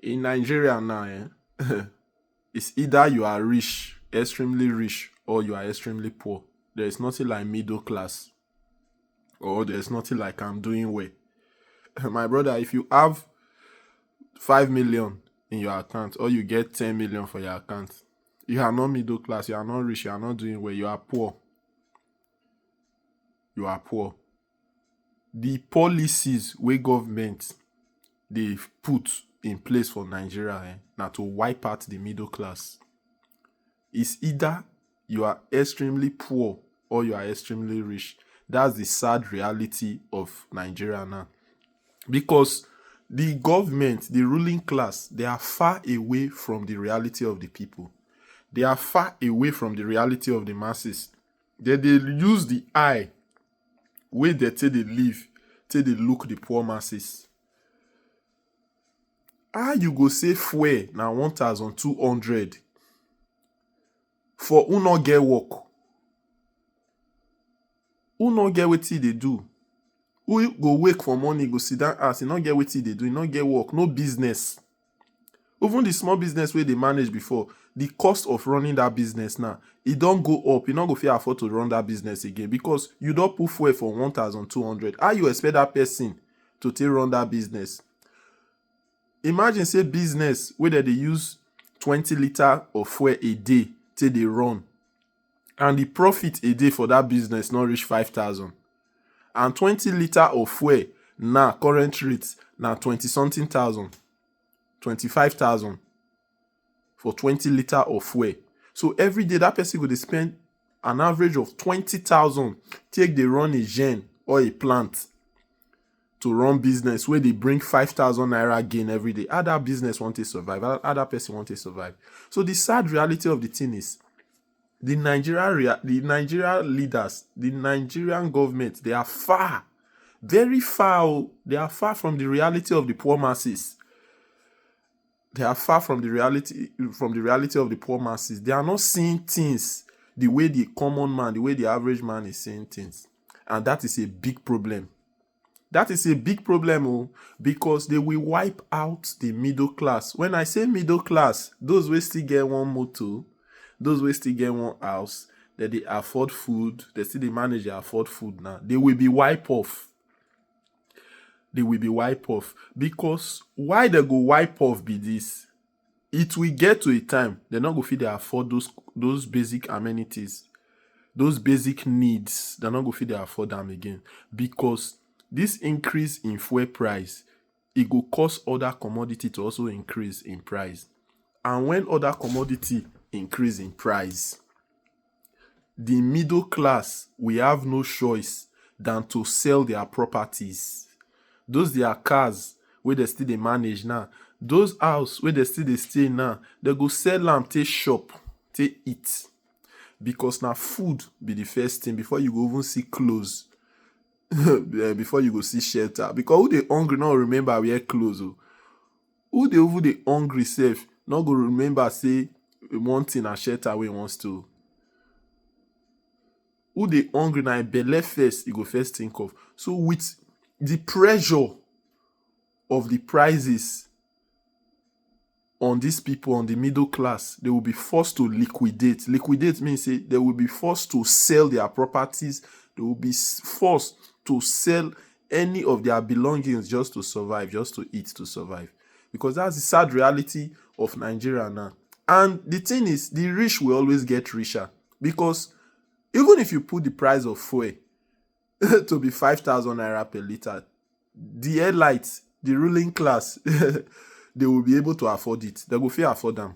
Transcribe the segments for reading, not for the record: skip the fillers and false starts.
In Nigeria now, it's either you are rich, extremely rich, or you are extremely poor. There is nothing like middle class, or there's nothing like I'm doing well. My brother, if you have 5 million in your account, or you get 10 million for your account, you are not middle class, you are not rich, you are not doing well, you are poor. You are poor. The policies where government they put in place for Nigeria now to wipe out the middle class. It's either you are extremely poor or you are extremely rich. That's the sad reality of Nigeria now. Because the government, the ruling class, they are far away from the reality of the people. They are far away from the reality of the masses. They use the eye where they take they live, till they look the poor masses. How you go say fuel na 1,200 for who not get work? Who not get wetin they do? Who go wake for morning, go sit down house, e not get wetin they do, e not get work, no business. Even the small business where they manage before, the cost of running that business now, it don't go up. You not go fit afford to run that business again because you don't put fuel for 1,200. How you expect that person to take run that business? Imagine say business where they use 20 liter of fuel a day till they run, and the profit a day for that business not reach 5,000. And 20 liter of fuel now current rate now 20 something thousand, 25,000 for 20 liter of fuel. So every day that person would spend an average of 20,000 take they run a gen or a plant to run business where they bring 5,000 naira gain every day. Other business want to survive, other person want to survive. So the sad reality of the thing is the Nigerian leaders, the Nigerian government, they are far, very far. They are far from the reality of the poor masses. They are far from the reality of the poor masses. They are not seeing things the way the common man, the way the average man is seeing things. And that is a big problem. That is a big problem, because they will wipe out the middle class. When I say middle class, those will still get one motor, those will still get one house, that they afford food, they still they manage to afford food now. They will be wiped off. They will be wiped off. Because why they go wipe off be this? It will get to a time they're not going to fit they afford those basic amenities, those basic needs. They're not going to fit they afford them again. Because this increase in fuel price, it will cause other commodity to also increase in price. And when other commodity increase in price, the middle class will have no choice than to sell their properties. Those their cars where they still they manage now, those house where they still they stay now, they go sell them, take shop, take eat. Because now food be the first thing before you go even see clothes. Before you go see shelter. Because who they hungry not remember wear clothes. Who they over the hungry self not go remember say one thing a shelter we wants to. Who they hungry now belle first you go first think of. So with the pressure of the prices on these people, on the middle class, they will be forced to liquidate. Liquidate means say they will be forced to sell their properties. They will be forced to sell any of their belongings just to survive, just to eat, to survive. Because that's the sad reality of Nigeria now. And the thing is, the rich will always get richer. Because even if you put the price of fuel to be 5,000 naira per liter, the elites, the ruling class, they will be able to afford it. They go fit afford them.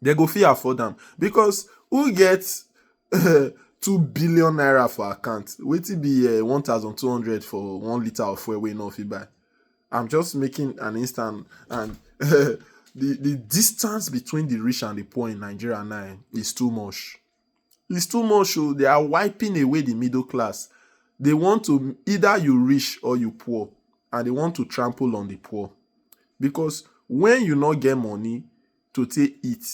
They go fit afford them. Because who gets 2 billion naira for account? Wait it be 1,200 for 1 liter of fuel we no fit buy. I'm just making an instant, and the distance between the rich and the poor in Nigeria now is too much. It's too much. So they are wiping away the middle class. They want to, either you rich or you poor, and they want to trample on the poor. Because when you not get money to take it,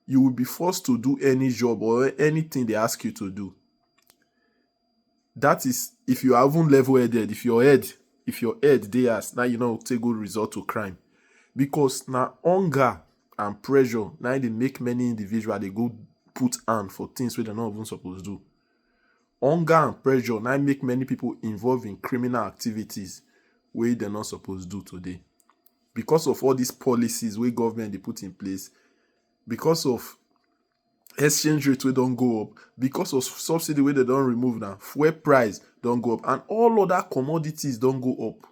you will be forced to do any job or anything they ask you to do. That is if you are even level-headed. If your head they ask, now you know take good resort to crime. Because now hunger and pressure now they make many individuals they go put hand for things where they're not even supposed to do. Hunger and pressure now make many people involved in criminal activities where they're not supposed to do today. Because of all these policies where government they put in place, because of exchange rate wey don go up, because of subsidy wey they don remove now, fuel price don go up, and all other commodities don go up.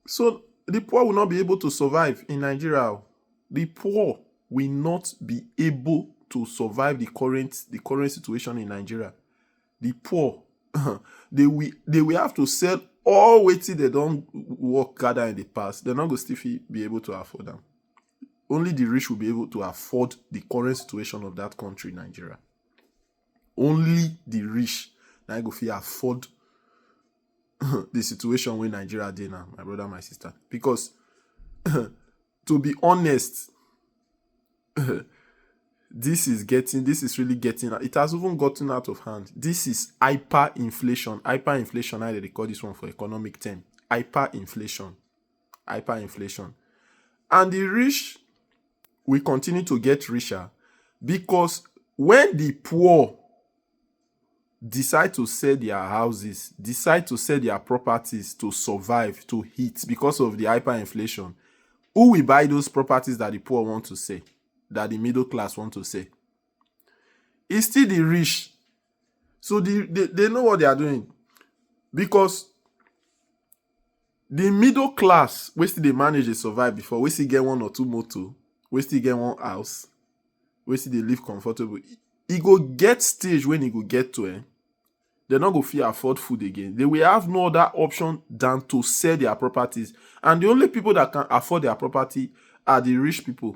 So the poor will not be able to survive in Nigeria. The poor will not be able to survive the current situation in Nigeria. The poor they will have to sell all wetin they don work gather in the past. They're not going to still be able to afford them. Only the rich will be able to afford the current situation of that country, Nigeria. Only the rich now go fit afford the situation where Nigeria dey now, my brother, my sister. Because to be honest, this is really getting, it has even gotten out of hand. This is hyperinflation. Hyperinflation, how they call this one for economic term. Hyperinflation. And the rich will continue to get richer because when the poor decide to sell their houses, decide to sell their properties to survive, to eat because of the hyperinflation, who will buy those properties that the poor want to sell, that the middle class want to sell? It's still the rich. So they know what they are doing. Because the middle class, we still they manage to survive before, we still get one or two motor, we still get one house, we still they live comfortable. He go get stage when he go get to they're not going to afford food again. They will have no other option than to sell their properties. And the only people that can afford their property are the rich people.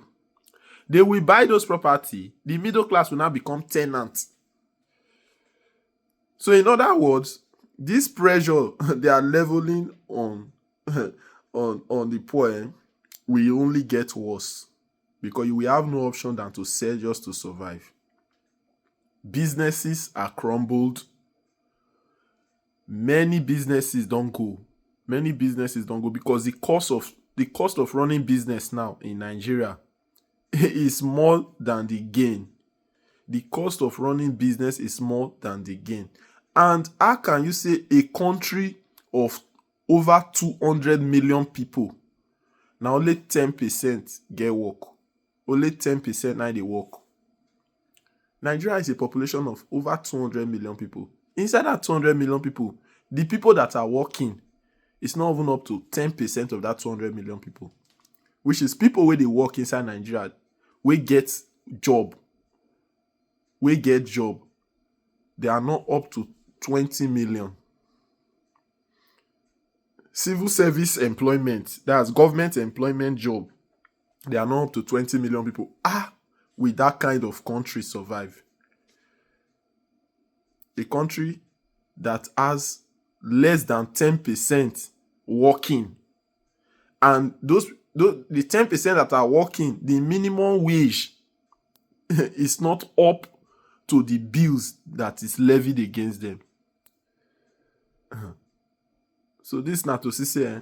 They will buy those property. The middle class will now become tenants. So in other words, this pressure they are leveling on the poor will only get worse. Because you will have no option than to sell just to survive. Businesses are crumbled. Many businesses don't go because the cost of running business now in Nigeria is more than the gain. The cost of running business is more than the gain. And how can you say a country of over 200 million people, now only 10% get work? Only 10% now they work. Nigeria is a population of over 200 million people. Inside that 200 million people, the people that are working is not even up to 10% of that 200 million people. Which is people where they work inside Nigeria, we get job. They are not up to 20 million. Civil service employment, that's government employment job, they are not up to 20 million people. Will that kind of country survive? A country that has less than 10% working, and the 10% that are working, the minimum wage is not up to the bills that is levied against them. So this not to say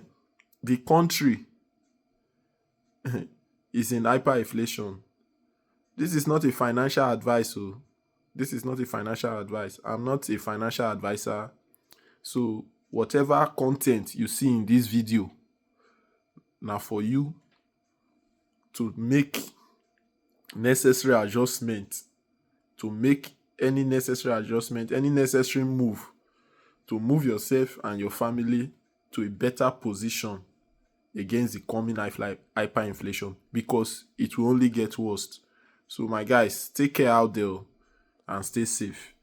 the country is in hyperinflation. This is not a financial advice. This is not a financial advice. I'm not a financial advisor. So whatever content you see in this video, now for you to make necessary adjustment, any necessary move to move yourself and your family to a better position against the coming hyperinflation, because it will only get worse. So my guys, take care out there and stay safe.